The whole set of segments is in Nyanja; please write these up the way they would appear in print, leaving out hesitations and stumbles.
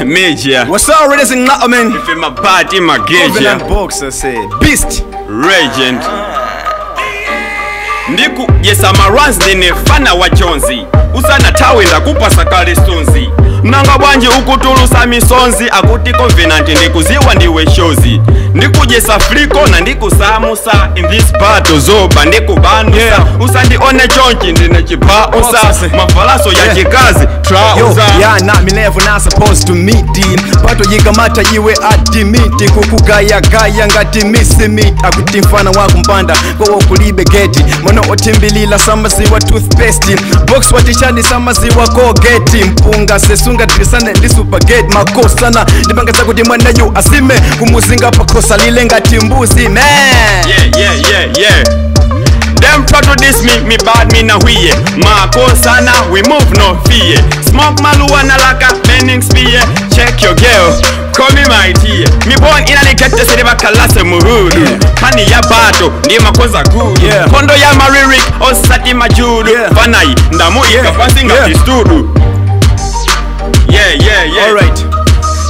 Major. What's up, ladies and gentlemen? If my party, my Covenant Boxer say Beast Regent. Ndiku yesa maruns dine fana wa Jonzi. Usana tawe ndakupa sakale stonzi. Nanga bwanje ukutulusa misonzi. Akuti Covenant ndikuziwa ndiwe shozi. Ndiku yesa fliko na ndiku samusa. In this battle zoba ndiku banusa. Usandi one chonchi ndine chipa usa. Mafalaso ya chikazi trauza. Yeah, na me level not supposed to meet him. Pato yikamata iwe adimiti. Kukugaya gaya ngati misi meat. Akuti mfana waku mpanda kwa kulibe geti. Mono otimbilila samaziwa toothpaste. Box watishani samaziwa kogeti. Mpunga sesunga tirisane ndi supergate. Makosana ndibanga zakuti mwana yu asime. Kumuzinga pakosa lile ngati mbuzi man. Yeah. Them try to diss me bad me na huye. Makosana we move no fear. Smoke maluana like a bending spear. Check your girl, call me my dear. Me born in a kete sede bakalase muhudu. Hani ya bato, ndi makoza good. Kondo ya maririk, osati majudu. Fanai, ndamu ikapasi ngati studu. Yeah. Alright.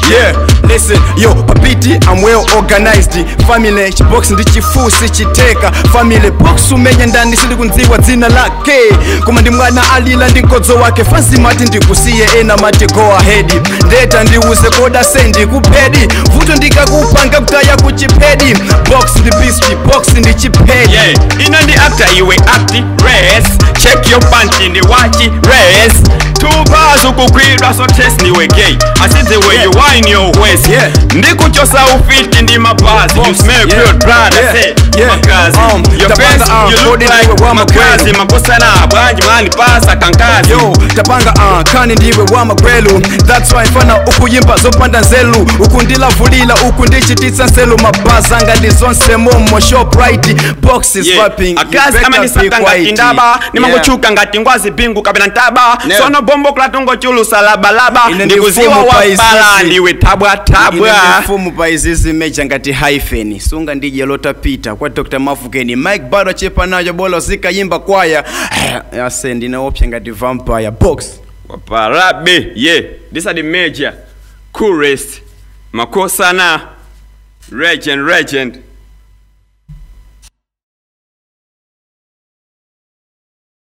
Yeah, listen, yo, papiti, I'm well organized. Family, chibox ndi chifusi chiteka. Family, box umenya ndani sindi kunziwa dzina lake. Kuma ndi mwana alila ndi kodzo wake. Fancy mati ndikusiye ena mati go ahead. Ndeta ndiuze koda sendi kupedi. Vuto ndikakupanga kutaya kuchipedi. Box ndi beast, box ndi chipedi. Yeah, ino ndi actor iwe acti race. Check your panty ndi wachi race. Two bars ukukwira so test niwe gay. I see the way you wine your waist. Ndikuchosa ufiti ndi mapazi. You smell good brother say makazi. Your face you look like makazi. Makosa na bwanji mani pasa kankazi. Yo, tapanga kani ndiwe wa magwelu. That's why fana ukuyimba zopanda nzelu. Ukundila vulila ukundichititsa nselu. Mabazanga ndi zonse momo shop right. Box is rapping. Akazi kama nisaka ngati ndaba. Nimangochuka ngati ngwazi bingu kabina ntaba. Sono bombo klatungo chulu salabalaba. Ndikuziwa wapala ndiwe tabwa. Fumu pa izizi mecha ngati hyphen. Sunga ndije lota pita kwa Dr. Mafukeni. Mike bado chepa nayo bolo zika yimba kwaya. Yase ndina option ngati vampire. Box waparabe. Yeah, these are the major coolest. Makosana Regent